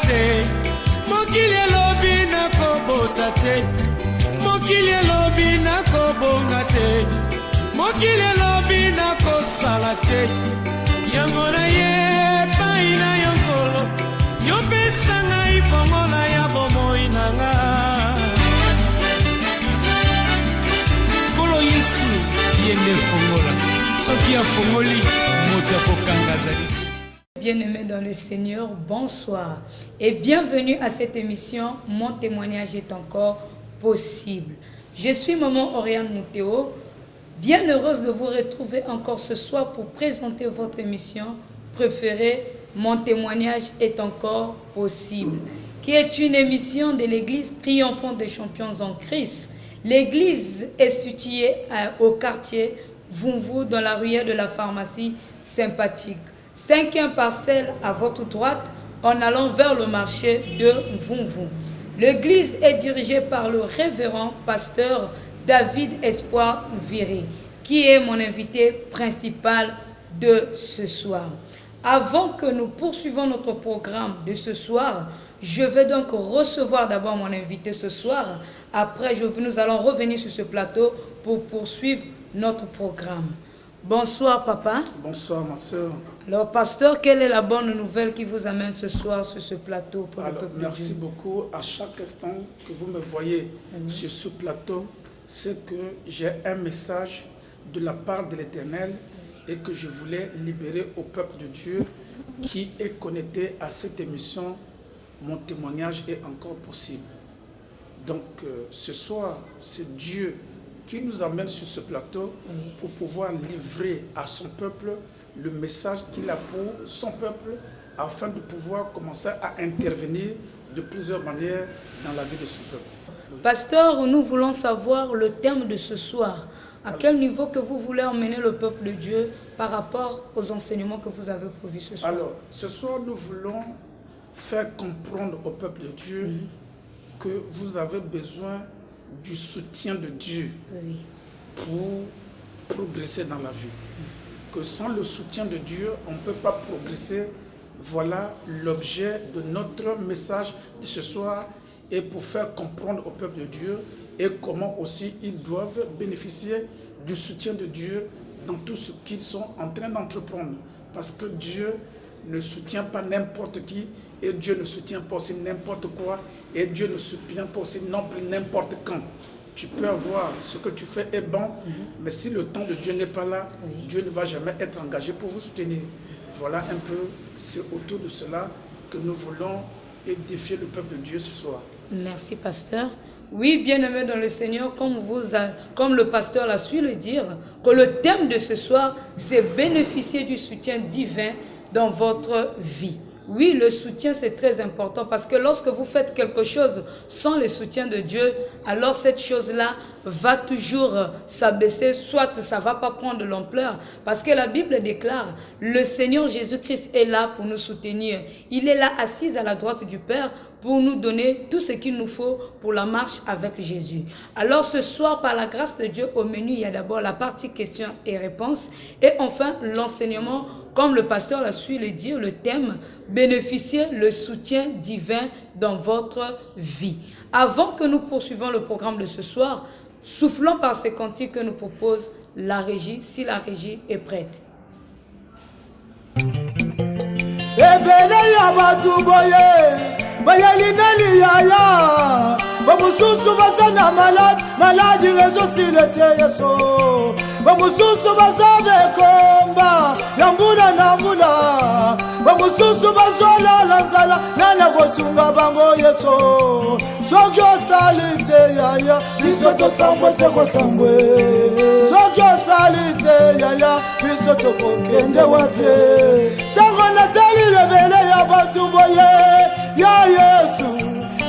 te. Mokili lobi na kobota te. Mokili lobi na kobonga te. Mokili lobi na kosala te. Yango na ye pai na yongolo. Yo pesanga ipongola ya bomoi nanga. Kolo Yesu yende fongola. Soki ya fongoli motako kangazali. Bien-aimés dans le Seigneur, bonsoir et bienvenue à cette émission Mon témoignage est encore possible. Je suis Maman Oriane Moutéo, bien heureuse de vous retrouver encore ce soir pour présenter votre émission préférée Mon témoignage est encore possible, qui est une émission de l'église triomphante des champions en Christ. L'église est située au quartier Vunvu dans la ruelle de la pharmacie sympathique. 5e parcelle à votre droite en allant vers le marché de Vunvu. L'église est dirigée par le révérend pasteur David Espoir Viré, qui est mon invité principal de ce soir. Avant que nous poursuivons notre programme de ce soir, je vais donc recevoir d'abord mon invité ce soir. Après, nous allons revenir sur ce plateau pour poursuivre notre programme. Bonsoir papa. Bonsoir ma soeur. Alors pasteur, quelle est la bonne nouvelle qui vous amène ce soir sur ce plateau pour le peuple de Dieu? Merci beaucoup. À chaque instant que vous me voyez sur ce plateau, c'est que j'ai un message de la part de l'Éternel et que je voulais libérer au peuple de Dieu qui est connecté à cette émission. Mon témoignage est encore possible. Donc ce soir, c'est Dieu qui nous amène sur ce plateau pour pouvoir livrer à son peuple le message qu'il a pour son peuple afin de pouvoir commencer à intervenir de plusieurs manières dans la vie de son peuple. Pasteur, nous voulons savoir le thème de ce soir. À quel niveau que vous voulez emmener le peuple de Dieu par rapport aux enseignements que vous avez prévus ce soir? Alors, ce soir, nous voulons faire comprendre au peuple de Dieu que vous avez besoin du soutien de Dieu pour progresser dans la vie. Que sans le soutien de Dieu, on ne peut pas progresser. Voilà l'objet de notre message de ce soir et pour faire comprendre au peuple de Dieu et comment aussi ils doivent bénéficier du soutien de Dieu dans tout ce qu'ils sont en train d'entreprendre. Parce que Dieu ne soutient pas n'importe qui et Dieu ne soutient pas aussi n'importe quoi et Dieu ne soutient pas aussi non plus n'importe quand. Tu peux avoir ce que tu fais est bon, mais si le temps de Dieu n'est pas là, Dieu ne va jamais être engagé pour vous soutenir. Voilà un peu, c'est autour de cela que nous voulons édifier le peuple de Dieu ce soir. Merci pasteur. Oui, bien-aimé dans le Seigneur, comme le pasteur l'a su le dire, que le thème de ce soir, c'est bénéficier du soutien divin dans votre vie. Oui, le soutien, c'est très important parce que lorsque vous faites quelque chose sans le soutien de Dieu, alors cette chose-là va toujours s'abaisser, soit ça ne va pas prendre de l'ampleur. Parce que la Bible déclare, le Seigneur Jésus-Christ est là pour nous soutenir. Il est là assis à la droite du Père pour nous donner tout ce qu'il nous faut pour la marche avec Jésus. Alors ce soir, par la grâce de Dieu, au menu, il y a d'abord la partie questions et réponses et enfin l'enseignement, comme le pasteur l'a su le dire, le thème « Bénéficier le soutien divin dans votre vie ». Avant que nous poursuivons le programme de ce soir, soufflons par ces cantiques que nous propose la régie, si la régie est prête. Bamususu basana maladi resuscite Yesu. Bamususu basabe komba yambula nambula. Bamususu bazola lanzala nana kosunga bango Yesu. Sokyo salite yaya bisoto sangwe seko sangwe. Sokyo salite yaya bisoto kokende wapye. Tango natali rebele ya batumboye ya Yesu.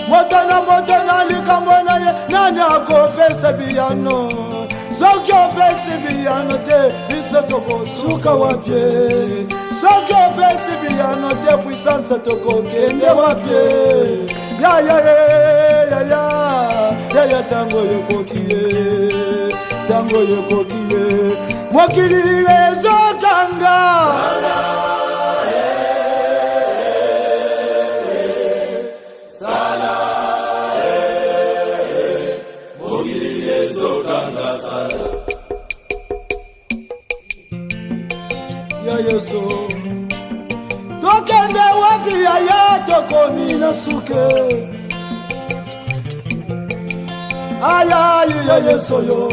Motana likamona ye nana kopesa biyano. Sokyo pesi biyano te bisoto kosuka wapye. Sokyo pesi biyano te puissance toko kende wapye. Ya ya ya ya ya ya tango yokokie. Tango yokokie. Mokili ezokanga. tokende wapi yaya tokomi na suke ayayi ya yesu yo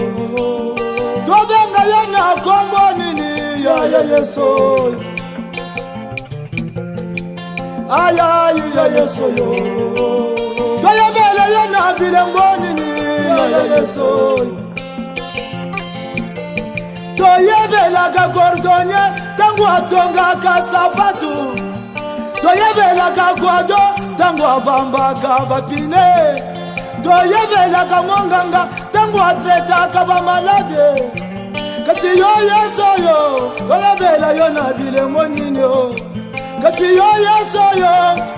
tobenga yo na kombo nini ya yesu ayayi ya yesu yo toyebele yo na bilembo nini ya yesu toyebelaka cordonnier tango atongaka sapatu toyebelaka kwado tango abambaka bapine toyebelaka monganga tango atretaka bamalade kasi yo yesu oyo toyebela yo na bilembo nini o kasi yo yesu oyo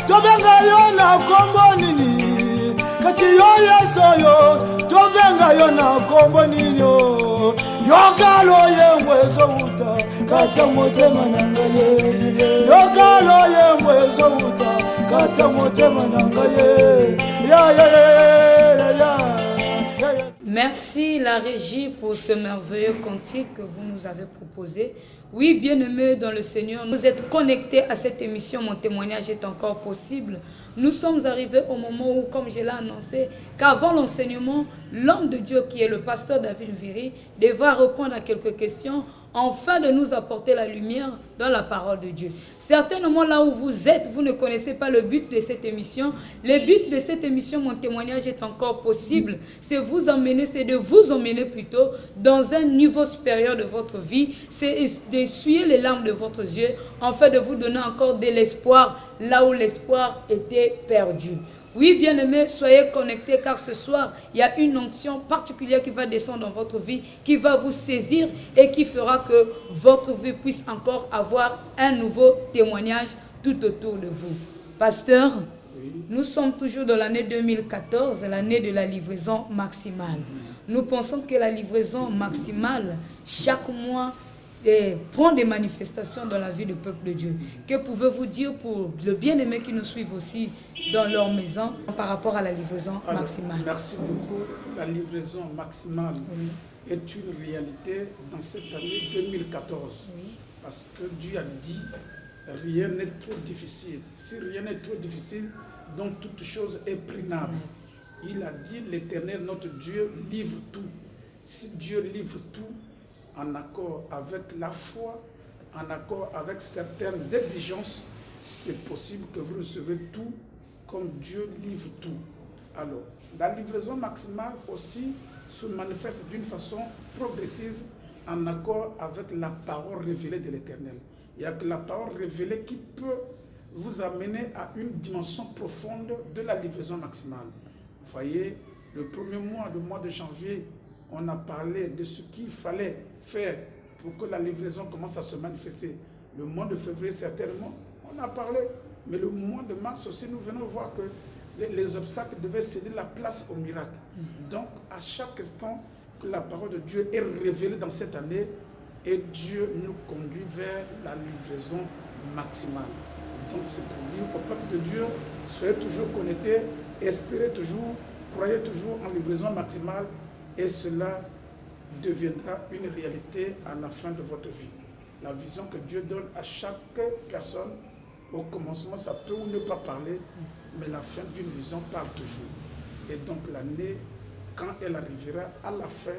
tobenga yo na kombo nini kasi yo yesu oyo tobenga yo na kombo nini o yokalo yemwe zouta kata motema nanga ye yokalo yemwe zouta kata motema nanga ye ya. Merci la régie pour ce merveilleux cantique que vous nous avez proposé. Oui, bien-aimés dans le Seigneur, vous êtes connectés à cette émission. Mon témoignage est encore possible. Nous sommes arrivés au moment où, comme je l'ai annoncé, qu'avant l'enseignement, l'homme de Dieu qui est le pasteur David Viry devra répondre à quelques questions afin de nous apporter la lumière dans la parole de Dieu. Certainement là où vous êtes, vous ne connaissez pas le but de cette émission. Le but de cette émission, mon témoignage est encore possible. C'est de vous emmener plutôt dans un niveau supérieur de votre vie. C'est d'essuyer les larmes de votre yeux afin de vous donner encore de l'espoir là où l'espoir était perdu. Oui, bien-aimés, soyez connectés car ce soir, il y a une onction particulière qui va descendre dans votre vie, qui va vous saisir et qui fera que votre vie puisse encore avoir un nouveau témoignage tout autour de vous. Pasteur, nous sommes toujours dans l'année 2014, l'année de la livraison maximale. Nous pensons que la livraison maximale, chaque mois, prend des manifestations dans la vie du peuple de Dieu. Que pouvez-vous dire pour le bien-aimé qui nous suivent aussi dans leur maison par rapport à la livraison maximale? Merci beaucoup. La livraison maximale est une réalité dans cette année 2014. Parce que Dieu a dit, rien n'est trop difficile. Si rien n'est trop difficile, donc toute chose est prenable. Il a dit, l'Éternel, notre Dieu, livre tout. Si Dieu livre tout, en accord avec la foi, en accord avec certaines exigences, c'est possible que vous recevez tout comme Dieu livre tout. Alors, la livraison maximale aussi se manifeste d'une façon progressive en accord avec la parole révélée de l'Éternel. Il n'y a que la parole révélée qui peut vous amener à une dimension profonde de la livraison maximale. Vous voyez, le premier mois, le mois de janvier, on a parlé de ce qu'il fallait faire pour que la livraison commence à se manifester. Le mois de février, certainement, on a parlé. Mais le mois de mars aussi, nous venons voir que les obstacles devaient céder la place au miracle. Donc, à chaque instant que la parole de Dieu est révélée dans cette année, et Dieu nous conduit vers la livraison maximale. Donc, c'est pour dire au peuple de Dieu, soyez toujours connectés, espérez toujours, croyez toujours en livraison maximale, et cela deviendra une réalité à la fin de votre vie. La vision que Dieu donne à chaque personne, au commencement, ça peut ou ne pas parler, mais la fin d'une vision parle toujours. Et donc l'année, quand elle arrivera à la fin,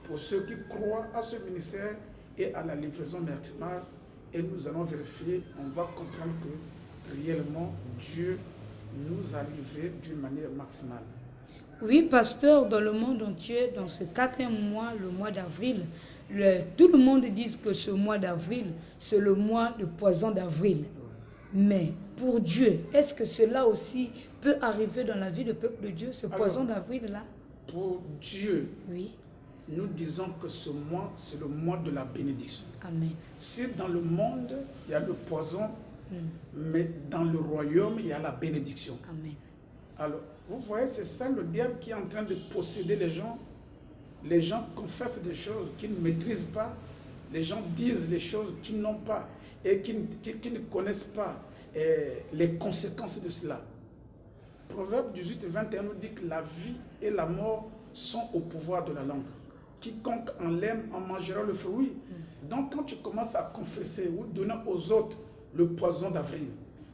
pour ceux qui croient à ce ministère et à la livraison maximale, et nous allons vérifier, on va comprendre que réellement Dieu nous a livrés d'une manière maximale. Oui, pasteur, dans le monde entier, dans ce 4e mois, le mois d'avril, tout le monde dit que ce mois d'avril, c'est le mois de poisson d'avril. Mais pour Dieu, est-ce que cela aussi peut arriver dans la vie du peuple de Dieu, ce poisson d'avril-là? Pour Dieu, oui, nous disons que ce mois, c'est le mois de la bénédiction. Amen. Si dans le monde, il y a le poison, mais dans le royaume, il y a la bénédiction. Amen. Alors, vous voyez, c'est ça le diable qui est en train de posséder les gens. Les gens confessent des choses qu'ils ne maîtrisent pas. Les gens disent des choses qu'ils n'ont pas et qui ne connaissent pas les conséquences de cela. Proverbe 18, 21 nous dit que la vie et la mort sont au pouvoir de la langue. quiconque en l'aime en mangera le fruit. Donc quand tu commences à confesser ou donner aux autres le poison d'avril,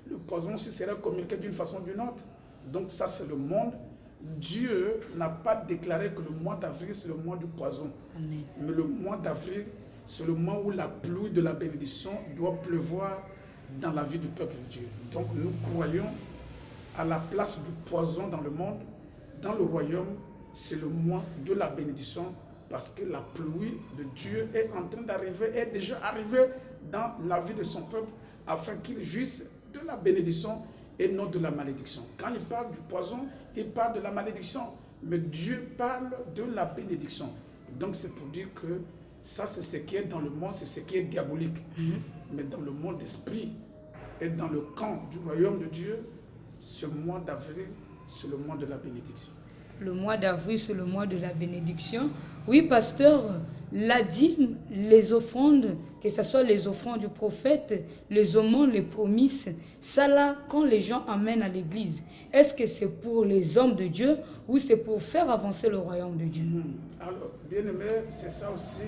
le poison aussi sera communiqué d'une façon ou d'une autre. Donc ça c'est le monde. Dieu n'a pas déclaré que le mois d'avril c'est le mois du poison. Amen. Mais le mois d'avril c'est le mois où la pluie de la bénédiction doit pleuvoir dans la vie du peuple de Dieu. Donc nous croyons à la place du poison dans le monde. Dans le royaume, c'est le mois de la bénédiction parce que la pluie de Dieu est en train d'arriver, est déjà arrivée dans la vie de son peuple afin qu'il jouisse de la bénédiction et non de la malédiction. Quand il parle du poison, il parle de la malédiction, mais Dieu parle de la bénédiction. Donc c'est pour dire que ça c'est ce qui est dans le monde, c'est ce qui est diabolique. Mais dans le monde d'esprit et dans le camp du royaume de Dieu, ce mois d'avril, c'est le mois de la bénédiction. Le mois d'avril, c'est le mois de la bénédiction. Oui, pasteur, la dîme, les offrandes, que ce soit les offrandes du prophète, les aumônes, les promesses, ça là, quand les gens amènent à l'église, est-ce que c'est pour les hommes de Dieu ou c'est pour faire avancer le royaume de Dieu? Alors, bien aimé, c'est ça aussi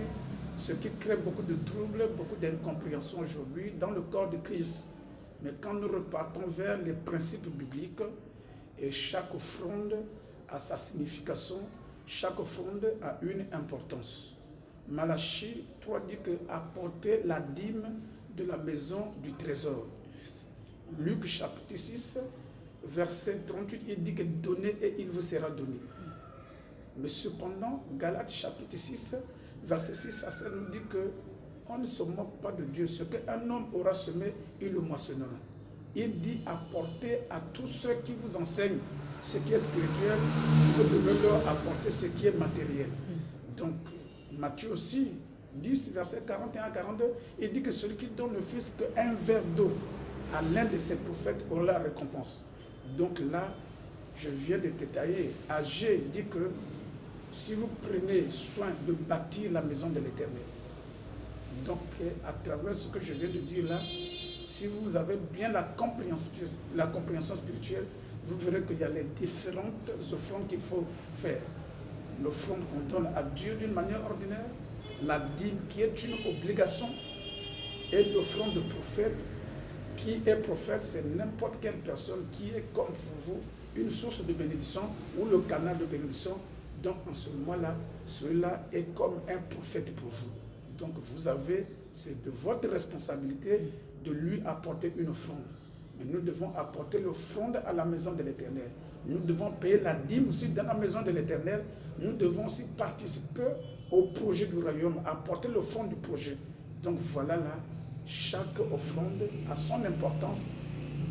ce qui crée beaucoup de troubles, beaucoup d'incompréhension aujourd'hui dans le corps de Christ. Mais quand nous repartons vers les principes bibliques, et chaque offrande a sa signification, chaque offrande a une importance. Malachie 3 dit que apporter la dîme de la maison du trésor. Luc chapitre 6, verset 38, il dit que donnez et il vous sera donné. Mais cependant, Galates chapitre 6, verset 6 à 7 nous dit que on ne se moque pas de Dieu. Ce qu'un homme aura semé, il le moissonnera. Il dit apporter à tous ceux qui vous enseignent ce qui est spirituel, vous devez leur apporter ce qui est matériel. Donc, Matthieu aussi, 10, verset 41 à 42, il dit que celui qui donne le Fils qu'un verre d'eau à l'un de ses prophètes aura la récompense. Donc là, je viens de détailler. Agé dit que si vous prenez soin de bâtir la maison de l'Éternel, donc à travers ce que je viens de dire là, si vous avez bien la compréhension spirituelle, vous verrez qu'il y a les différentes offrandes qu'il faut faire. L'offrande qu'on donne à Dieu d'une manière ordinaire, la dîme qui est une obligation, et l'offrande de prophète. Qui est prophète, c'est n'importe quelle personne qui est comme pour vous une source de bénédiction ou le canal de bénédiction. Donc en ce moment-là, celui-là est comme un prophète pour vous. Donc vous avez, c'est de votre responsabilité de lui apporter une offrande. Mais nous devons apporter l'offrande à la maison de l'Éternel. Nous devons payer la dîme aussi dans la maison de l'Éternel. Nous devons aussi participer au projet du royaume, apporter l'offrande du projet. Donc voilà là, chaque offrande a son importance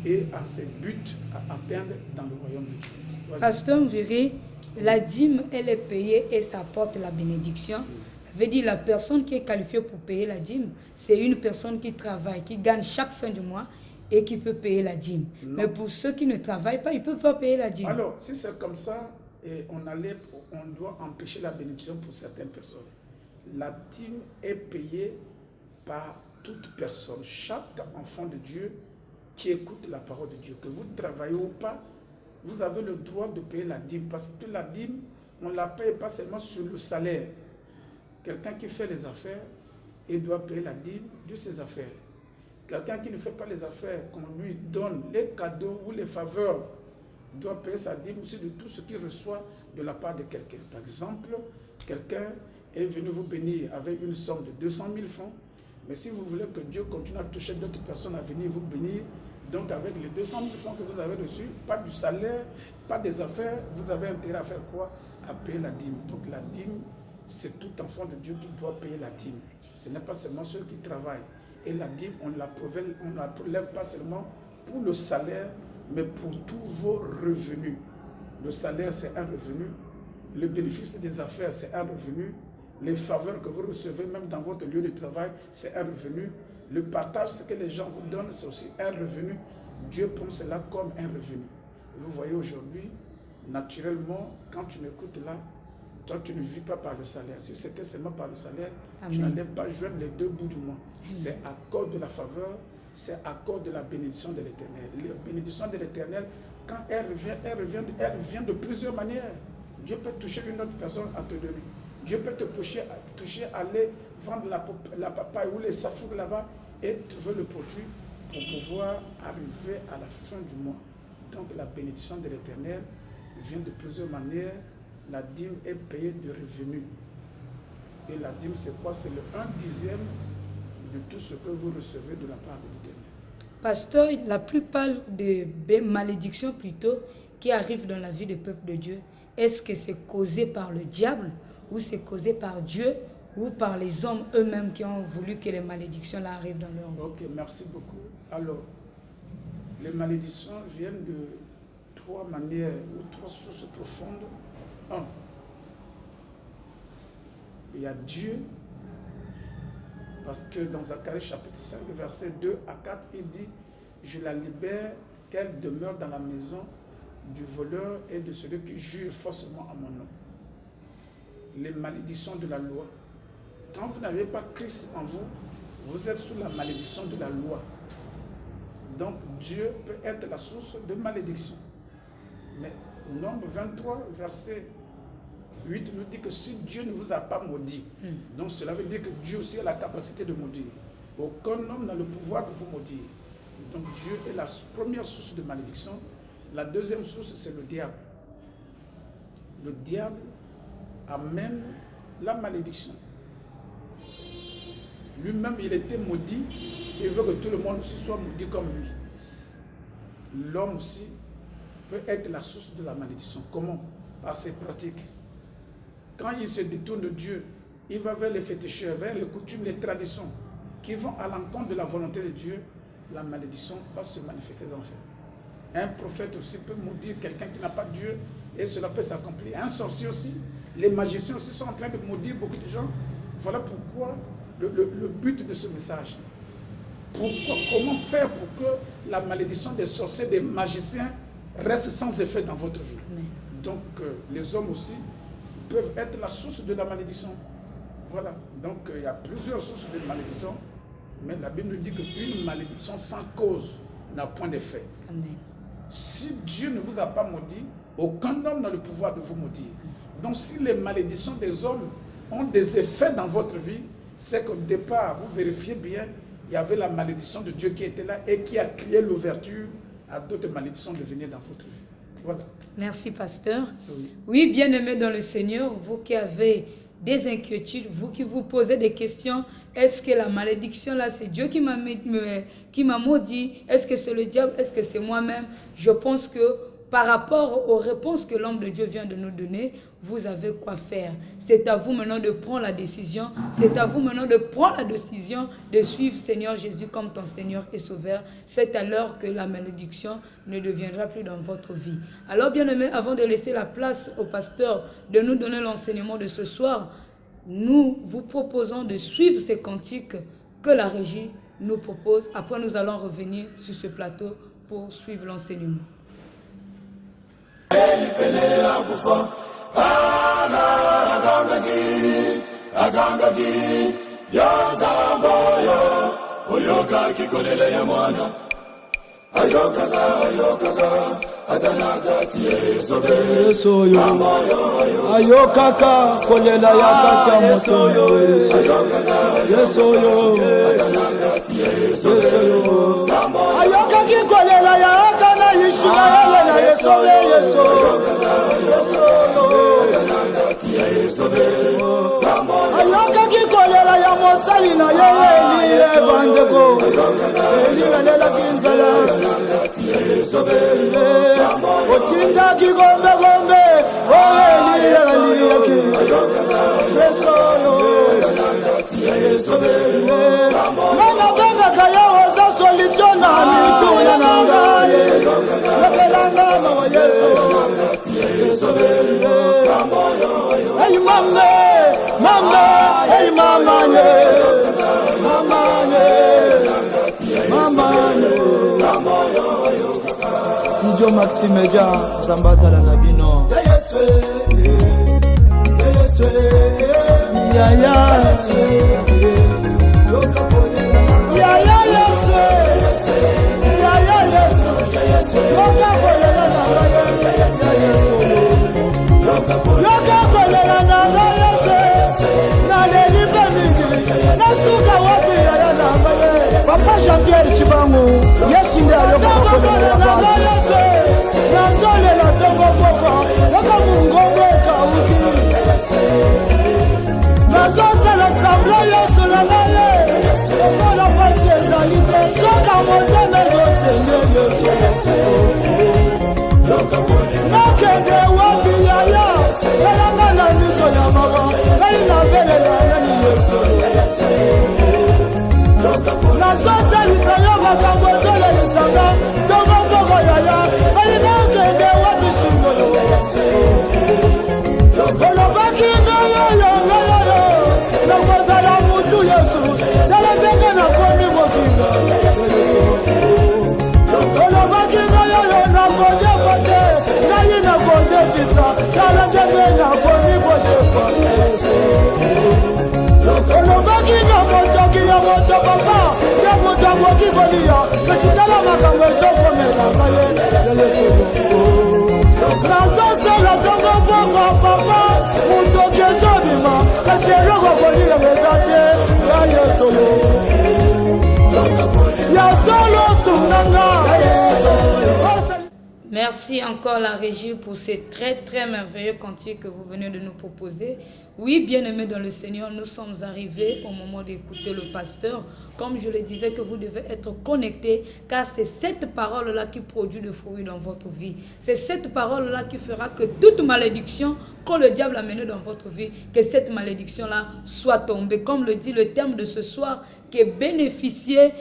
et a ses buts à atteindre dans le royaume de Dieu. Voilà. Pasteur, vous verrez, la dîme, elle est payée et ça apporte la bénédiction. Ça veut dire la personne qui est qualifiée pour payer la dîme, c'est une personne qui travaille, qui gagne chaque fin du mois et qui peut payer la dîme. Non. Mais pour ceux qui ne travaillent pas, ils ne peuvent pas payer la dîme. Alors, si c'est comme ça, on doit empêcher la bénédiction pour certaines personnes. La dîme est payée par toute personne, chaque enfant de Dieu qui écoute la parole de Dieu. Que vous travaillez ou pas, vous avez le droit de payer la dîme. Parce que la dîme, on ne la paye pas seulement sur le salaire. Quelqu'un qui fait les affaires, il doit payer la dîme de ses affaires. Quelqu'un qui ne fait pas les affaires, qu'on lui donne les cadeaux ou les faveurs, doit payer sa dîme aussi de tout ce qu'il reçoit de la part de quelqu'un. Par exemple, quelqu'un est venu vous bénir avec une somme de 200 000 francs, mais si vous voulez que Dieu continue à toucher d'autres personnes à venir vous bénir, donc avec les 200 000 francs que vous avez reçus, pas du salaire, pas des affaires, vous avez intérêt à faire quoi? À payer la dîme. Donc la dîme, c'est tout enfant de Dieu qui doit payer la dîme. Ce n'est pas seulement ceux qui travaillent. Et la dîme, on ne la prélève pas seulement pour le salaire, mais pour tous vos revenus. Le salaire, c'est un revenu. Le bénéfice des affaires, c'est un revenu. Les faveurs que vous recevez, même dans votre lieu de travail, c'est un revenu. Le partage, ce que les gens vous donnent, c'est aussi un revenu. Dieu prend cela comme un revenu. Vous voyez aujourd'hui, naturellement, quand tu m'écoutes là, toi, tu ne vis pas par le salaire. Si c'était seulement par le salaire, Amen. Tu n'allais pas joindre les deux bouts du mois. C'est à cause de la faveur, c'est à cause de la bénédiction de l'Éternel. La bénédiction de l'Éternel, quand elle vient de plusieurs manières. Dieu peut toucher une autre personne à te donner. Dieu peut te toucher, aller vendre la papaye ou les safours là-bas et trouver le produit pour pouvoir arriver à la fin du mois. Donc la bénédiction de l'Éternel vient de plusieurs manières. La dîme est payée de revenus. Et la dîme, c'est quoi? C'est le 1/10 de tout ce que vous recevez de la part de l'Éternel. Pasteur, la plupart des malédictions plutôt qui arrivent dans la vie du peuple de Dieu, est-ce que c'est causé par le diable ou c'est causé par Dieu ou par les hommes eux-mêmes qui ont voulu que les malédictions là arrivent dans leur vie? Ok, merci beaucoup. Alors, les malédictions viennent de 3 manières ou 3 sources profondes. 1. Il y a Dieu, parce que dans Zacharie chapitre 5, verset 2 à 4, il dit « Je la libère, qu'elle demeure dans la maison du voleur et de celui qui jure faussement à mon nom. » Les malédictions de la loi. Quand vous n'avez pas Christ en vous, vous êtes sous la malédiction de la loi. Donc Dieu peut être la source de malédiction. Mais Nombre 23, verset 8 nous dit que si Dieu ne vous a pas maudit, donc cela veut dire que Dieu aussi a la capacité de maudire. Aucun homme n'a le pouvoir de vous maudire. Donc Dieu est la première source de malédiction. La deuxième source, c'est le diable. Le diable amène la malédiction. Lui-même, il était maudit. Il veut que tout le monde aussi soit maudit comme lui. L'homme aussi peut être la source de la malédiction. Comment? Par ses pratiques. Quand il se détourne de Dieu, il va vers les féticheurs, vers les coutumes, les traditions qui vont à l'encontre de la volonté de Dieu. La malédiction va se manifester dans le fait. Un prophète aussi peut maudire quelqu'un qui n'a pas de Dieu et cela peut s'accomplir. Un sorcier aussi, les magiciens aussi sont en train de maudire beaucoup de gens. Voilà pourquoi le but de ce message. Comment faire pour que la malédiction des sorciers, des magiciens reste sans effet dans votre vie. Donc les hommes aussi peuvent être la source de la malédiction. Voilà, donc il y a plusieurs sources de malédiction, mais la Bible nous dit qu'une malédiction sans cause n'a point d'effet. Si Dieu ne vous a pas maudit, aucun homme n'a le pouvoir de vous maudire. Donc si les malédictions des hommes ont des effets dans votre vie, c'est qu'au départ, vous vérifiez bien, il y avait la malédiction de Dieu qui était là et qui a créé l'ouverture à d'autres malédictions de venir dans votre vie. Voilà. Merci, pasteur. Oui, bien-aimés dans le Seigneur, vous qui avez des inquiétudes, vous qui vous posez des questions, est-ce que la malédiction là, c'est Dieu qui m'a maudit? Est-ce que c'est le diable? Est-ce que c'est moi-même? Je pense que par rapport aux réponses que l'homme de Dieu vient de nous donner, vous avez quoi faire. C'est à vous maintenant de prendre la décision. C'est à vous maintenant de prendre la décision de suivre Seigneur Jésus comme ton Seigneur et Sauveur. C'est alors que la malédiction ne deviendra plus dans votre vie. Alors bien aimé, avant de laisser la place au pasteur de nous donner l'enseignement de ce soir, nous vous proposons de suivre ces cantiques que la régie nous propose. Après, nous allons revenir sur ce plateau pour suivre l'enseignement. Oyoka kikolele ya mwana ayokaga atanaga tiye soyo ayokaka kolela yakata moto yesoyo atanaga tiye soyo ayoka kikolela yakana yishina yana yesoyo atanaga tiye soyo ayoka kikolela ya mosali na yeye bandeko eliwelela kinzala otinda kigombe gombe eliaki nana bengaka yawoza solution na mituna nangaye lokelanga mawa yesu hey mame hey mamanye Ijo Maxime Ja Zambazala na bino ya Yesu ya Yesu loka kolela ya Yesu ya Yesu loka kolela na ya Yesu loka kolela na Yesu Merci encore la régie pour ces très merveilleux cantiques que vous venez de nous proposer. Oui, bien-aimés dans le Seigneur, nous sommes arrivés au moment d'écouter le pasteur. Comme je le disais, que vous devez être connectés, car c'est cette parole-là qui produit le fruit dans votre vie. C'est cette parole-là qui fera que toute malédiction, quand le diable a mené dans votre vie, que cette malédiction-là soit tombée. Comme le dit le thème de ce soir, qui est bénéficier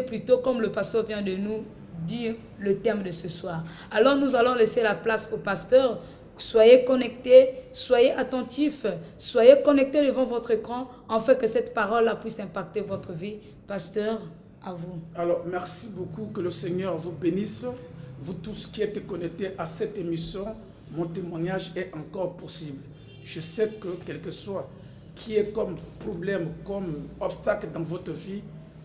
plutôt, comme le pasteur vient de nous dire le thème de ce soir. Alors nous allons laisser la place au pasteur. Soyez connectés, soyez attentifs, soyez connectés devant votre écran, afin que cette parole-là puisse impacter votre vie. Pasteur, à vous. Alors, merci beaucoup, que le Seigneur vous bénisse. Vous tous qui êtes connectés à cette émission, mon témoignage est encore possible. Je sais que quel que soit qui est comme problème, comme obstacle dans votre vie,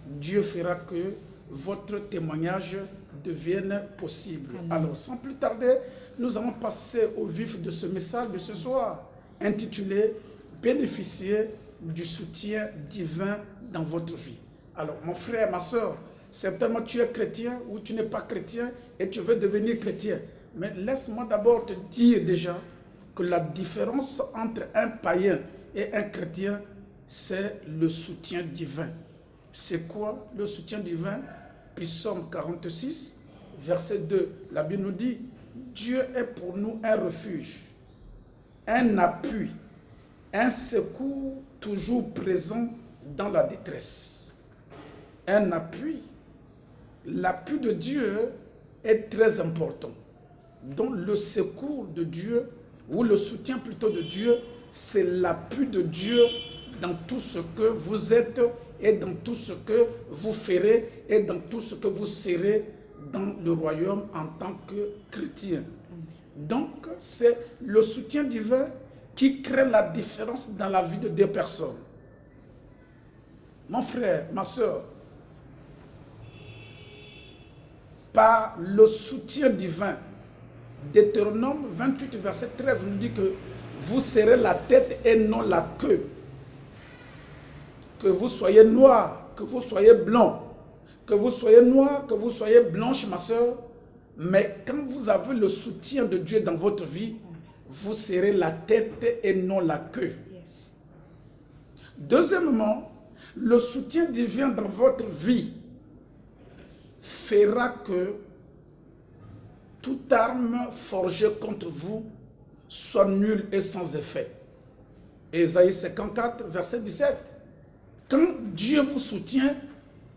Dieu fera que votre témoignage devienne possible. Amen. Alors, sans plus tarder, nous allons passer au vif de ce message de ce soir, intitulé « Bénéficier du soutien divin dans votre vie ». Alors, mon frère, ma soeur, certainement tu es chrétien ou tu n'es pas chrétien et tu veux devenir chrétien. Mais laisse-moi d'abord te dire déjà que la différence entre un païen et un chrétien, c'est le soutien divin. C'est quoi le soutien divin? Psaume 46, verset 2, la Bible nous dit « Dieu est pour nous un refuge, un appui, un secours toujours présent dans la détresse. » Un appui, l'appui de Dieu est très important. Donc le secours de Dieu, ou le soutien plutôt de Dieu, c'est l'appui de Dieu dans tout ce que vous êtes et dans tout ce que vous ferez et dans tout ce que vous serez dans le royaume en tant que chrétien. Donc, c'est le soutien divin qui crée la différence dans la vie de deux personnes. Mon frère, ma soeur, par le soutien divin, Deutéronome 28, verset 13 nous dit que vous serez la tête et non la queue. Que vous soyez noir, que vous soyez blanc, que vous soyez noir, que vous soyez blanche, ma soeur, mais quand vous avez le soutien de Dieu dans votre vie, vous serez la tête et non la queue. Yes. Deuxièmement, le soutien divin dans votre vie fera que toute arme forgée contre vous soit nulle et sans effet. Ésaïe 54, verset 17. Quand Dieu vous soutient,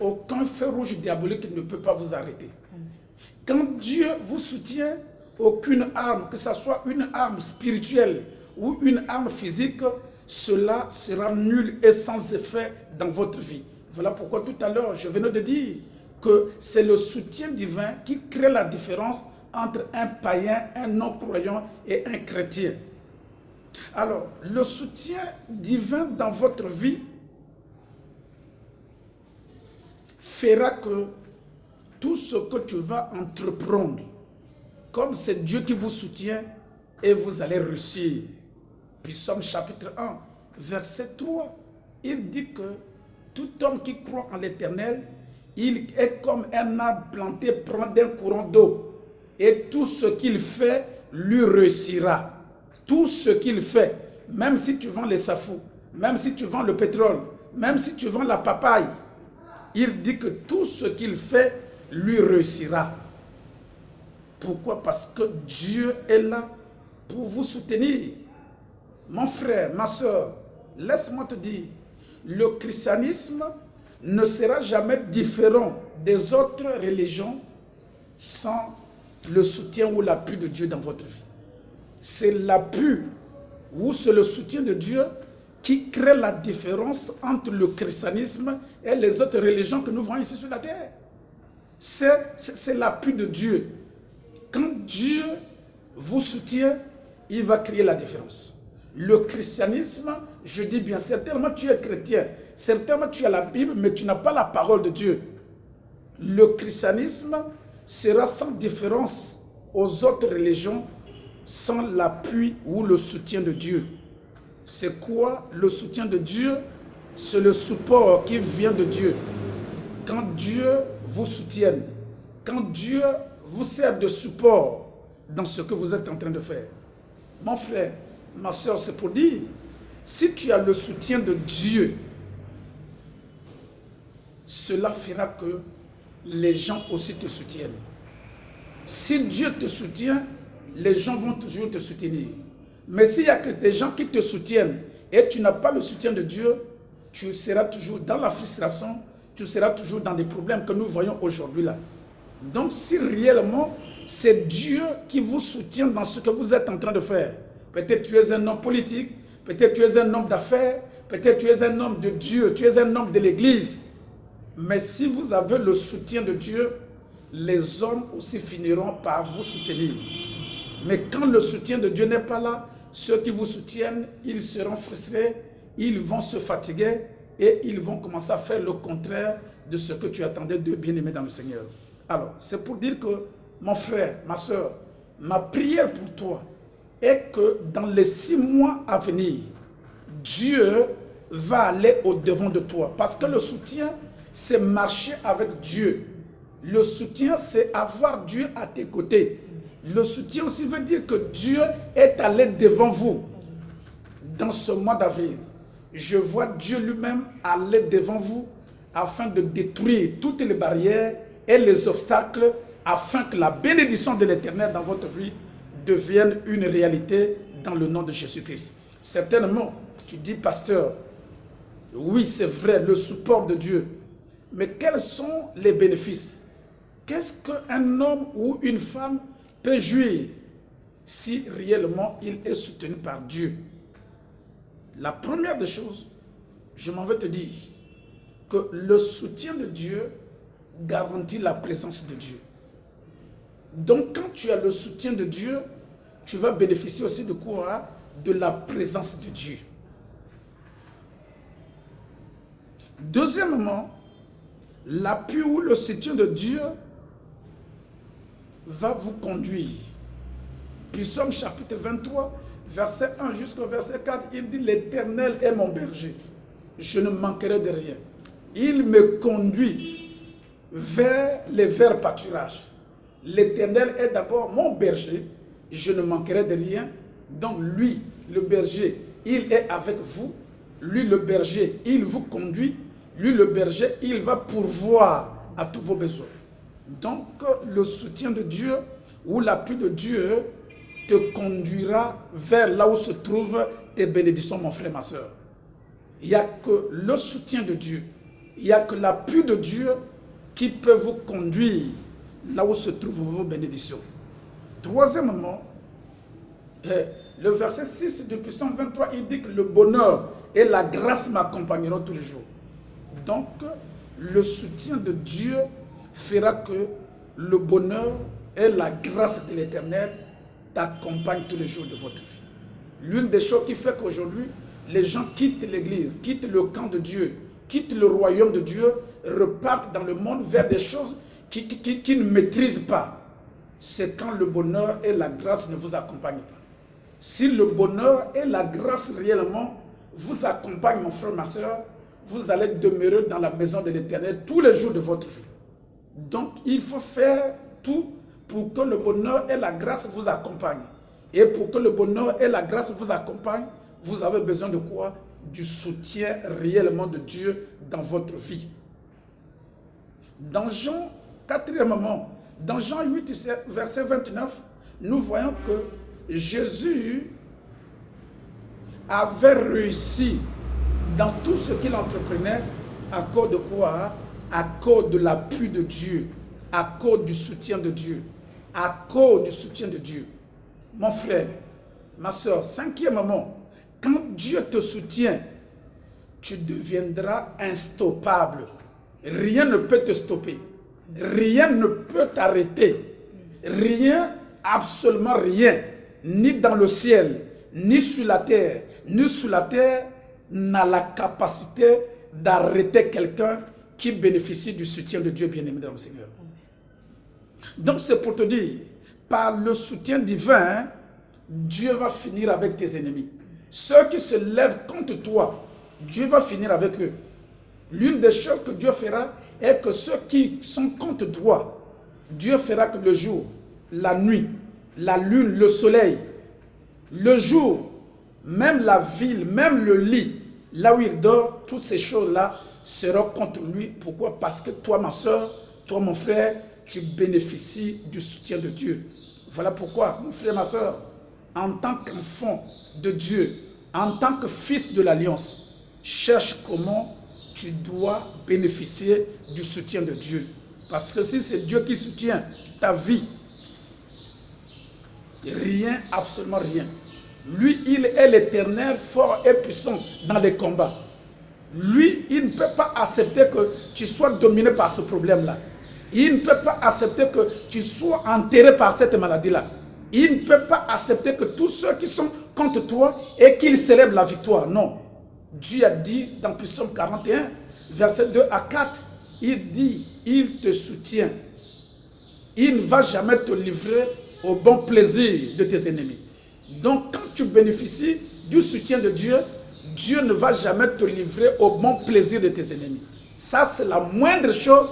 aucun feu rouge diabolique ne peut pas vous arrêter. Quand Dieu vous soutient, aucune arme, que ce soit une arme spirituelle ou une arme physique, cela sera nul et sans effet dans votre vie. Voilà pourquoi tout à l'heure, je venais de dire que c'est le soutien divin qui crée la différence entre un païen, un non-croyant et un chrétien. Alors, le soutien divin dans votre vie fera que tout ce que tu vas entreprendre, comme c'est Dieu qui vous soutient, et vous allez réussir. Psaume chapitre 1, verset 3, il dit que tout homme qui croit en l'Éternel, il est comme un arbre planté près d'un courant d'eau, et tout ce qu'il fait lui réussira. Tout ce qu'il fait, même si tu vends les safous, même si tu vends le pétrole, même si tu vends la papaye, il dit que tout ce qu'il fait lui réussira. Pourquoi? Parce que Dieu est là pour vous soutenir. Mon frère, ma soeur, laisse-moi te dire, le christianisme ne sera jamais différent des autres religions sans le soutien ou l'appui de Dieu dans votre vie. C'est l'appui ou c'est le soutien de Dieu qui crée la différence entre le christianisme et les autres religions que nous voyons ici sur la terre. C'est l'appui de Dieu. Quand Dieu vous soutient, il va créer la différence. Le christianisme, je dis bien, certainement tu es chrétien, certainement tu as la Bible, mais tu n'as pas la parole de Dieu. Le christianisme sera sans différence aux autres religions sans l'appui ou le soutien de Dieu. C'est quoi le soutien de Dieu? C'est le support qui vient de Dieu. Quand Dieu vous soutient, quand Dieu vous sert de support dans ce que vous êtes en train de faire. Mon frère, ma soeur, c'est pour dire, si tu as le soutien de Dieu, cela fera que les gens aussi te soutiennent. Si Dieu te soutient, les gens vont toujours te soutenir. Mais s'il y a que des gens qui te soutiennent et tu n'as pas le soutien de Dieu, tu seras toujours dans la frustration, tu seras toujours dans des problèmes que nous voyons aujourd'hui là. Donc si réellement c'est Dieu qui vous soutient dans ce que vous êtes en train de faire, peut-être tu es un homme politique, peut-être tu es un homme d'affaires, peut-être tu es un homme de Dieu, tu es un homme de l'église. Mais si vous avez le soutien de Dieu, les hommes aussi finiront par vous soutenir. Mais quand le soutien de Dieu n'est pas là, ceux qui vous soutiennent, ils seront frustrés, ils vont se fatiguer et ils vont commencer à faire le contraire de ce que tu attendais de bien-aimé dans le Seigneur. Alors, c'est pour dire que, mon frère, ma soeur, ma prière pour toi est que dans les 6 mois à venir, Dieu va aller au-devant de toi. Parce que le soutien, c'est marcher avec Dieu. Le soutien, c'est avoir Dieu à tes côtés. Le soutien aussi veut dire que Dieu est allé devant vous. Dans ce mois d'avril, je vois Dieu lui-même aller devant vous afin de détruire toutes les barrières et les obstacles afin que la bénédiction de l'Éternel dans votre vie devienne une réalité dans le nom de Jésus-Christ. Certainement, tu dis, pasteur, oui, c'est vrai, le support de Dieu. Mais quels sont les bénéfices? Qu'est-ce qu'un homme ou une femme peut jouir si réellement il est soutenu par Dieu? La première des choses, je m'en vais te dire que le soutien de Dieu garantit la présence de Dieu. Donc quand tu as le soutien de Dieu, tu vas bénéficier aussi de quoi? De la présence de Dieu. Deuxièmement, l'appui ou le soutien de Dieu va vous conduire. Psaume chapitre 23, verset 1 jusqu'au verset 4, il dit: l'Éternel est mon berger, je ne manquerai de rien. Il me conduit vers les verts pâturages. L'Éternel est d'abord mon berger, je ne manquerai de rien. Donc lui, le berger, il est avec vous. Lui, le berger, il vous conduit. Lui, le berger, il va pourvoir à tous vos besoins. Donc, le soutien de Dieu ou l'appui de Dieu te conduira vers là où se trouvent tes bénédictions, mon frère, ma soeur. Il n'y a que le soutien de Dieu, il n'y a que l'appui de Dieu qui peut vous conduire là où se trouvent vos bénédictions. Troisièmement, le verset 6 du Psaume 23, il dit que le bonheur et la grâce m'accompagneront tous les jours. Donc, le soutien de Dieu fera que le bonheur et la grâce de l'Éternel t'accompagnent tous les jours de votre vie. L'une des choses qui fait qu'aujourd'hui, les gens quittent l'église, quittent le camp de Dieu, quittent le royaume de Dieu, repartent dans le monde vers des choses qu'ils ne maîtrisent pas. C'est quand le bonheur et la grâce ne vous accompagnent pas. Si le bonheur et la grâce réellement vous accompagnent, mon frère, ma soeur, vous allez demeurer dans la maison de l'Éternel tous les jours de votre vie. Donc, il faut faire tout pour que le bonheur et la grâce vous accompagnent. Et pour que le bonheur et la grâce vous accompagnent, vous avez besoin de quoi? Du soutien réellement de Dieu dans votre vie. Dans Jean, quatrièmement, dans Jean 8, verset 29, nous voyons que Jésus avait réussi dans tout ce qu'il entreprenait à cause de quoi? À cause de l'appui de Dieu, à cause du soutien de Dieu, à cause du soutien de Dieu. Mon frère, ma soeur, cinquièmement, quand Dieu te soutient, tu deviendras instoppable. Rien ne peut te stopper. Rien ne peut t'arrêter. Rien, absolument rien, ni dans le ciel, ni sur la terre, ni sous la terre, n'a la capacité d'arrêter quelqu'un qui bénéficie du soutien de Dieu bien-aimé dans le Seigneur. Donc c'est pour te dire, par le soutien divin, Dieu va finir avec tes ennemis. Ceux qui se lèvent contre toi, Dieu va finir avec eux. L'une des choses que Dieu fera est que ceux qui sont contre toi, Dieu fera que le jour, la nuit, la lune, le soleil, le jour, même la ville, même le lit, là où il dort, toutes ces choses-là seront contre lui. Pourquoi? Parce que toi, ma soeur, toi, mon frère, tu bénéficies du soutien de Dieu. Voilà pourquoi, mon frère, ma soeur, en tant qu'enfant de Dieu, en tant que fils de l'Alliance, cherche comment tu dois bénéficier du soutien de Dieu. Parce que si c'est Dieu qui soutient ta vie, rien, absolument rien. Lui, il est l'Éternel, fort et puissant dans les combats. Lui, il ne peut pas accepter que tu sois dominé par ce problème-là. Il ne peut pas accepter que tu sois enterré par cette maladie-là. Il ne peut pas accepter que tous ceux qui sont contre toi et qu'ils célèbrent la victoire. Non. Dieu a dit dans Psaume 41, versets 2 à 4, il dit, il te soutient. Il ne va jamais te livrer au bon plaisir de tes ennemis. Donc, quand tu bénéficies du soutien de Dieu, Dieu ne va jamais te livrer au bon plaisir de tes ennemis. Ça, c'est la moindre chose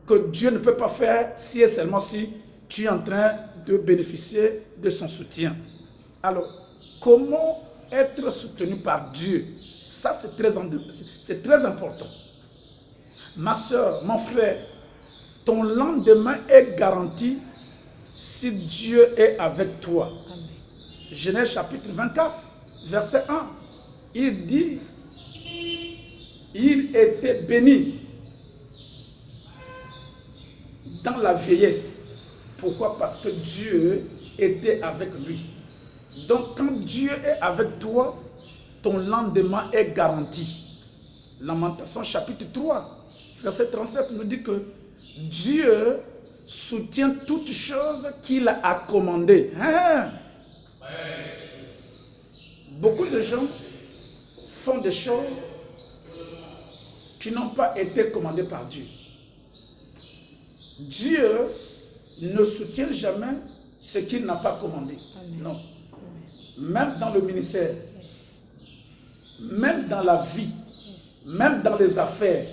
que Dieu ne peut pas faire si et seulement si tu es en train de bénéficier de son soutien. Alors, comment être soutenu par Dieu? Ça, c'est très important. Ma soeur, mon frère, ton lendemain est garanti si Dieu est avec toi. Amen. Genèse chapitre 24, verset 1. Il dit, il était béni dans la vieillesse. Pourquoi? Parce que Dieu était avec lui. Donc quand Dieu est avec toi, ton lendemain est garanti. Lamentation chapitre 3, verset 37 nous dit que Dieu soutient toutes choses qu'il a commandées. Hein? Beaucoup de gens font des choses qui n'ont pas été commandées par Dieu. Dieu ne soutient jamais ce qu'il n'a pas commandé. Amen. Non. Même dans le ministère, même dans la vie, même dans les affaires,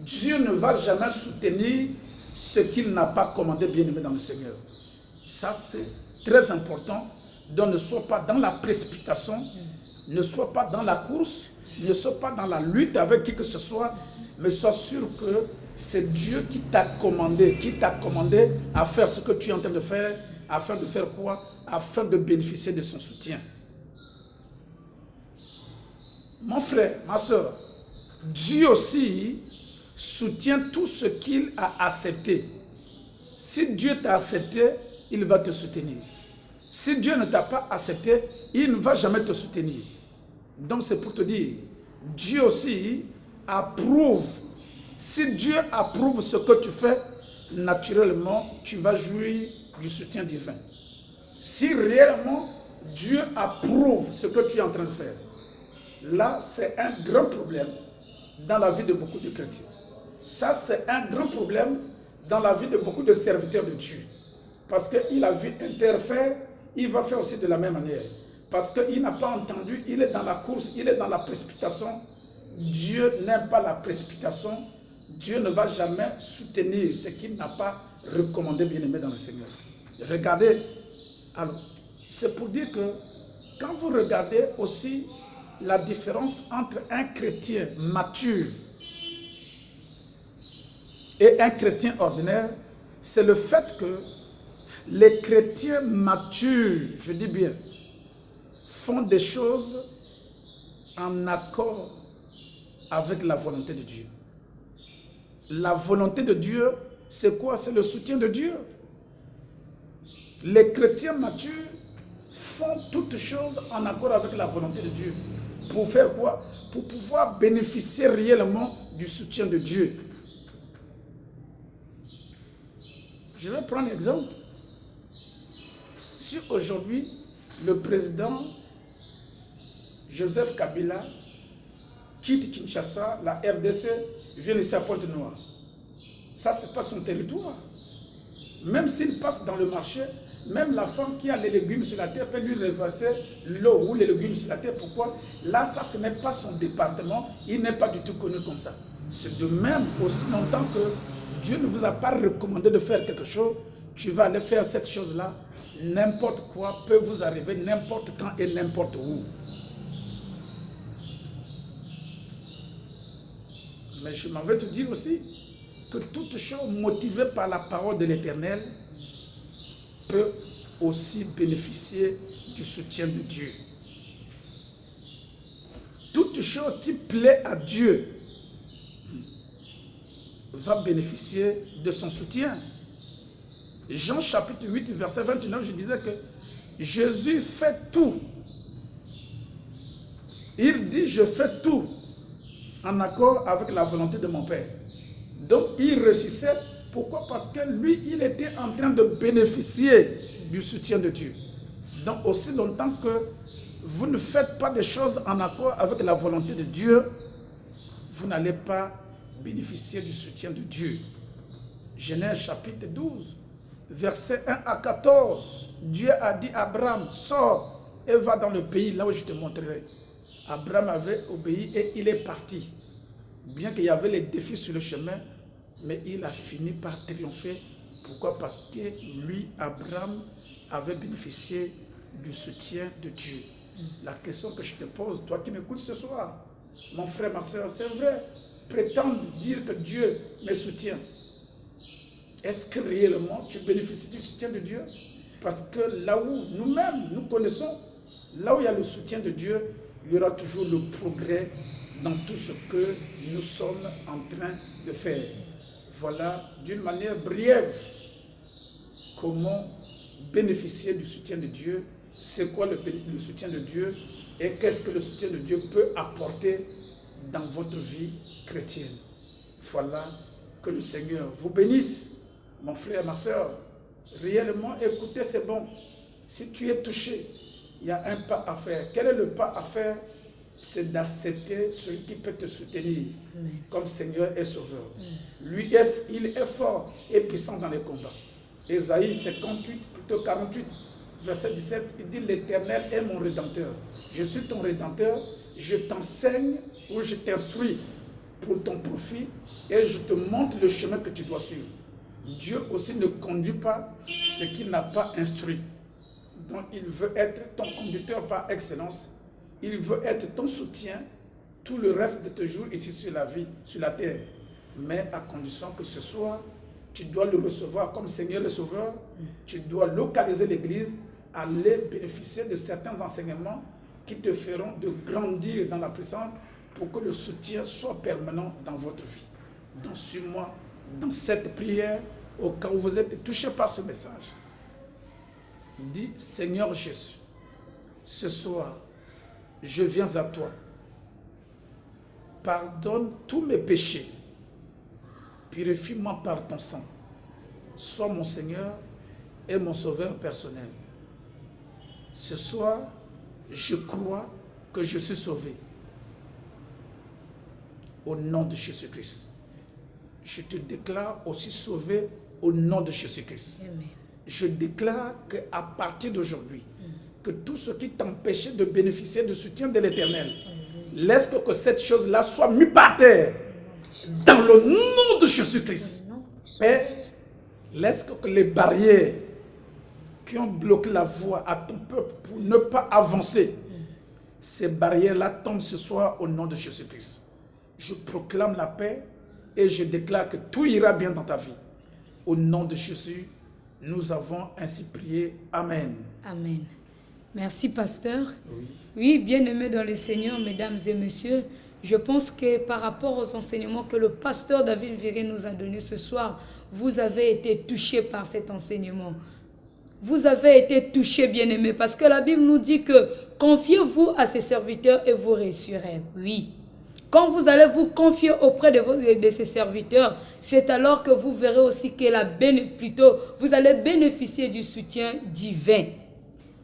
Dieu ne va jamais soutenir ce qu'il n'a pas commandé, bien-aimé dans le Seigneur. Ça, c'est très important. Donc, ne sois pas dans la précipitation, ne sois pas dans la course, ne sois pas dans la lutte avec qui que ce soit, mais sois sûr que c'est Dieu qui t'a commandé à faire ce que tu es en train de faire, afin de faire quoi? Afin de bénéficier de son soutien. Mon frère, ma soeur, Dieu aussi soutient tout ce qu'il a accepté. Si Dieu t'a accepté, il va te soutenir. Si Dieu ne t'a pas accepté, il ne va jamais te soutenir. Donc c'est pour te dire, Dieu aussi approuve. Si Dieu approuve ce que tu fais, naturellement, tu vas jouir du soutien divin. Si réellement Dieu approuve ce que tu es en train de faire, là, c'est un grand problème dans la vie de beaucoup de chrétiens. Ça, c'est un grand problème dans la vie de beaucoup de serviteurs de Dieu. Parce qu'il a vu un tel faire, il va faire aussi de la même manière. Parce qu'il n'a pas entendu, il est dans la course, il est dans la précipitation. Dieu n'aime pas la précipitation. Dieu ne va jamais soutenir ce qu'il n'a pas recommandé, bien-aimé dans le Seigneur. Regardez, alors, c'est pour dire que quand vous regardez aussi la différence entre un chrétien mature et un chrétien ordinaire, c'est le fait que les chrétiens matures, je dis bien, font des choses en accord avec la volonté de Dieu. La volonté de Dieu, c'est quoi? C'est le soutien de Dieu. Les chrétiens matures font toutes choses en accord avec la volonté de Dieu. Pour faire quoi? Pour pouvoir bénéficier réellement du soutien de Dieu. Je vais prendre un exemple. Si aujourd'hui, le président Joseph Kabila quitte Kinshasa, la RDC vient ici à Pointe-Noire, ça, ce n'est pas son territoire. Même s'il passe dans le marché, même la femme qui a les légumes sur la terre peut lui reverser l'eau ou les légumes sur la terre. Pourquoi? Là, ça, ce n'est pas son département. Il n'est pas du tout connu comme ça. C'est de même aussi longtemps que Dieu ne vous a pas recommandé de faire quelque chose, tu vas aller faire cette chose-là. N'importe quoi peut vous arriver, n'importe quand et n'importe où. Mais je m'en vais te dire aussi que toute chose motivée par la parole de l'Éternel peut aussi bénéficier du soutien de Dieu. Toute chose qui plaît à Dieu va bénéficier de son soutien. Jean chapitre 8, verset 29, je disais que Jésus fait tout. Il dit, je fais tout en accord avec la volonté de mon Père. Donc il ressuscite. Pourquoi? Parce que lui, il était en train de bénéficier du soutien de Dieu. Donc aussi longtemps que vous ne faites pas des choses en accord avec la volonté de Dieu, vous n'allez pas bénéficier du soutien de Dieu. Genèse chapitre 12, verset 1 à 14. Dieu a dit à Abraham, sors et va dans le pays là où je te montrerai. Abraham avait obéi et il est parti. Bien qu'il y avait les défis sur le chemin, mais il a fini par triompher. Pourquoi? Parce que lui, Abraham, avait bénéficié du soutien de Dieu. La question que je te pose, toi qui m'écoutes ce soir, mon frère, ma soeur, c'est vrai, prétendre dire que Dieu me soutient. Est-ce que réellement tu bénéficies du soutien de Dieu? Parce que là où nous-mêmes, nous connaissons, là où il y a le soutien de Dieu, il y aura toujours le progrès dans tout ce que nous sommes en train de faire. Voilà, d'une manière brève, comment bénéficier du soutien de Dieu, c'est quoi le soutien de Dieu et qu'est-ce que le soutien de Dieu peut apporter dans votre vie chrétienne. Voilà, que le Seigneur vous bénisse, mon frère, ma soeur. Réellement, écoutez, c'est bon. Si tu es touché, il y a un pas à faire. Quel est le pas à faire? C'est d'accepter celui qui peut te soutenir comme Seigneur et Sauveur. Lui, il est fort et puissant dans les combats. Ésaïe 58, plutôt 48, verset 17, il dit, l'Éternel est mon Rédempteur. Je suis ton Rédempteur, je t'enseigne ou je t'instruis pour ton profit et je te montre le chemin que tu dois suivre. Dieu aussi ne conduit pas ce qu'il n'a pas instruit. Donc il veut être ton conducteur par excellence. Il veut être ton soutien tout le reste de tes jours ici sur la vie, sur la terre. Mais à condition que ce soit, tu dois le recevoir comme Seigneur et Sauveur. Tu dois localiser l'Église, aller bénéficier de certains enseignements qui te feront de grandir dans la puissance pour que le soutien soit permanent dans votre vie. Donc suis-moi dans cette prière au cas où vous êtes touché par ce message. Dis, Seigneur Jésus, ce soir, je viens à toi. Pardonne tous mes péchés. Purifie-moi par ton sang. Sois mon Seigneur et mon Sauveur personnel. Ce soir, je crois que je suis sauvé. Au nom de Jésus-Christ. Je te déclare aussi sauvé au nom de Jésus-Christ. Je déclare qu'à partir d'aujourd'hui, que tout ce qui t'empêchait de bénéficier du soutien de l'Éternel, laisse que cette chose-là soit mise par terre. Dans le nom de Jésus-Christ. Père, laisse que les barrières qui ont bloqué la voie à ton peuple pour ne pas avancer, ces barrières-là tombent ce soir au nom de Jésus-Christ. Je proclame la paix et je déclare que tout ira bien dans ta vie. Au nom de Jésus, nous avons ainsi prié. Amen. Amen. Merci, pasteur. Oui, bien-aimés dans le Seigneur, mesdames et messieurs, je pense que par rapport aux enseignements que le pasteur David Viré nous a donnés ce soir, vous avez été touchés par cet enseignement. Vous avez été touchés, bien-aimés, parce que la Bible nous dit que confiez-vous à ses serviteurs et vous réussirez. Oui. Quand vous allez vous confier auprès de ses serviteurs, c'est alors que vous verrez aussi que vous allez bénéficier du soutien divin.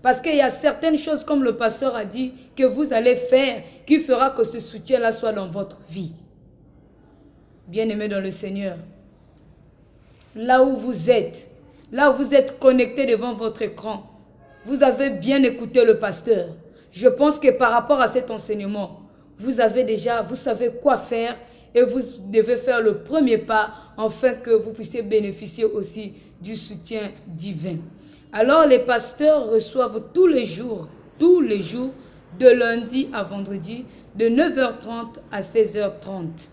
Parce qu'il y a certaines choses, comme le pasteur a dit, que vous allez faire, qui fera que ce soutien-là soit dans votre vie. Bien-aimés dans le Seigneur, là où vous êtes connecté devant votre écran, vous avez bien écouté le pasteur. Je pense que par rapport à cet enseignement, vous savez quoi faire et vous devez faire le premier pas afin que vous puissiez bénéficier aussi du soutien divin. Alors les pasteurs reçoivent tous les jours, de lundi à vendredi, de 9h30 à 16h30.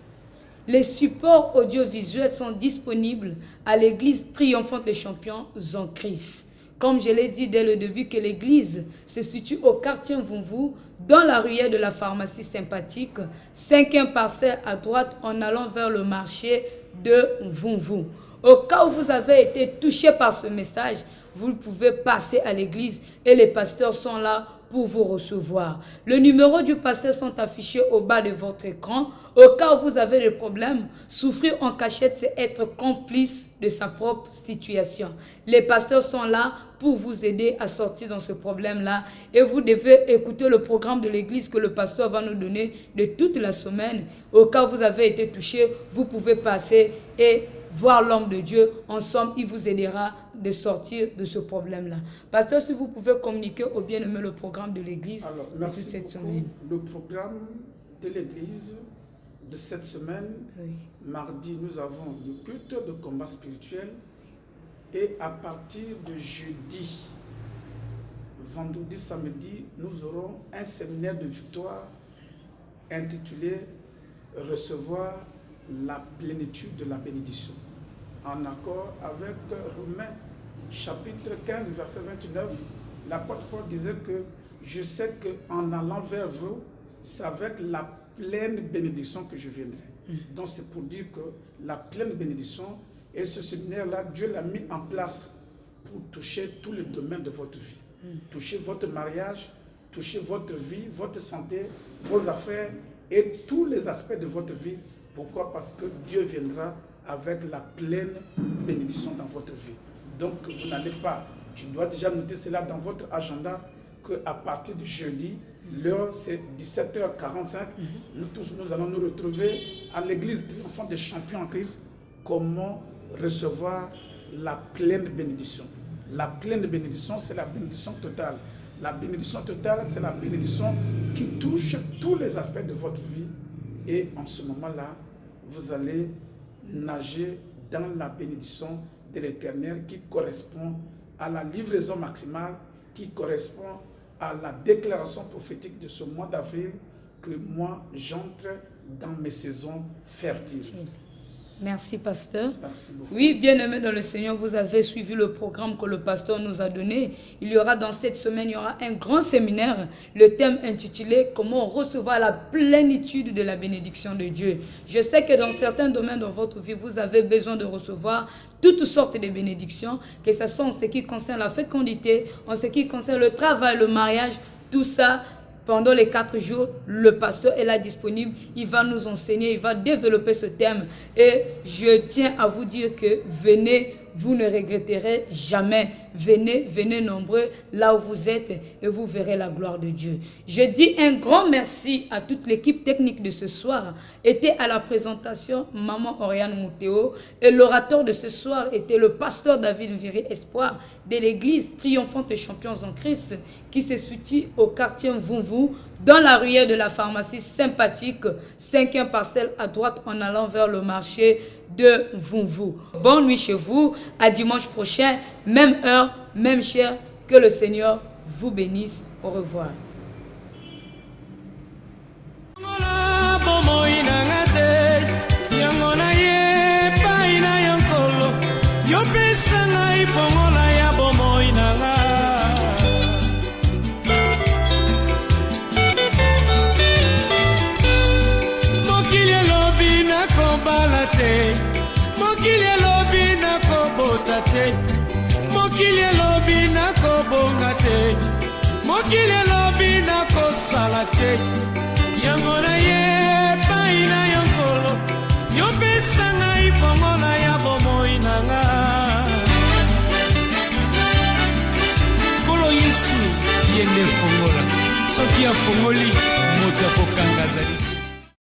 Les supports audiovisuels sont disponibles à l'église triomphante des champions en Christ. Comme je l'ai dit dès le début que l'église se situe au quartier Mvumvu, dans la ruelle de la pharmacie sympathique, 5e parcelle à droite en allant vers le marché de Mvumvu. Au cas où vous avez été touché par ce message, vous pouvez passer à l'église et les pasteurs sont là pour vous recevoir. Le numéro du pasteur sont affichés au bas de votre écran. Au cas où vous avez des problèmes, souffrir en cachette, c'est être complice de sa propre situation. Les pasteurs sont là pour vous aider à sortir dans ce problème-là. Et vous devez écouter le programme de l'église que le pasteur va nous donner de toute la semaine. Au cas où vous avez été touché, vous pouvez passer et voir l'homme de Dieu. Ensemble, il vous aidera de sortir de ce problème-là. Pasteur, si vous pouvez communiquer au bien-aimé le programme de l'église de cette semaine. Le programme de l'église de cette semaine, oui. Mardi, nous avons le culte de combat spirituel et à partir de jeudi, vendredi, samedi, nous aurons un séminaire de victoire intitulé « Recevoir la plénitude de la bénédiction » en accord avec Romains chapitre 15 verset 29. L'apôtre Paul disait que je sais qu'en allant vers vous, c'est avec la pleine bénédiction que je viendrai. Donc c'est pour dire que la pleine bénédiction, et ce séminaire-là, Dieu l'a mis en place pour toucher tous les domaines de votre vie. Toucher votre mariage, toucher votre vie, votre santé, vos affaires et tous les aspects de votre vie. Pourquoi? Parce que Dieu viendra avec la pleine bénédiction dans votre vie. Donc vous n'allez pas, tu dois déjà noter cela dans votre agenda, qu'à partir de jeudi, l'heure c'est 17h45, nous tous nous allons nous retrouver à l'église triomphante des champions en Christ. Comment recevoir la pleine bénédiction? La pleine bénédiction, c'est la bénédiction totale. La bénédiction totale, c'est la bénédiction qui touche tous les aspects de votre vie. Et en ce moment-là, vous allez nager dans la bénédiction de l'Éternel qui correspond à la livraison maximale, qui correspond à la déclaration prophétique de ce mois d'avril, que moi, j'entre dans mes saisons fertiles. Merci, pasteur. Merci beaucoup. Oui, bien-aimés dans le Seigneur, vous avez suivi le programme que le pasteur nous a donné. Il y aura dans cette semaine, il y aura un grand séminaire, le thème intitulé « Comment recevoir la plénitude de la bénédiction de Dieu ». Je sais que dans certains domaines de votre vie, vous avez besoin de recevoir toutes sortes de bénédictions, que ce soit en ce qui concerne la fécondité, en ce qui concerne le travail, le mariage, tout ça. Pendant les 4 jours, le pasteur est là disponible. Il va nous enseigner, il va développer ce thème. Et je tiens à vous dire que venez, vous ne regretterez jamais. Venez, venez nombreux là où vous êtes et vous verrez la gloire de Dieu. Je dis un grand merci à toute l'équipe technique de ce soir. Était à la présentation Maman Oriane Muteo et l'orateur de ce soir était le pasteur David Viré Espoir de l'église triomphante des champions en Christ qui se situe au quartier Mvumvu dans la ruelle de la pharmacie sympathique, 5e parcelle à droite en allant vers le marché de Mvumvu. Bonne nuit chez vous, à dimanche prochain, même heure, même chair, que le Seigneur vous bénisse. Au revoir. Mokili lobi na kobota te, mokili lobi na kobonga te, mokili lobi na kosala te. Yango na ye paina yankolo, yopesa ngai fongola ya bomoi na nga. Kolo Yesu yende fongola, soki afongoli moto akokanga zali.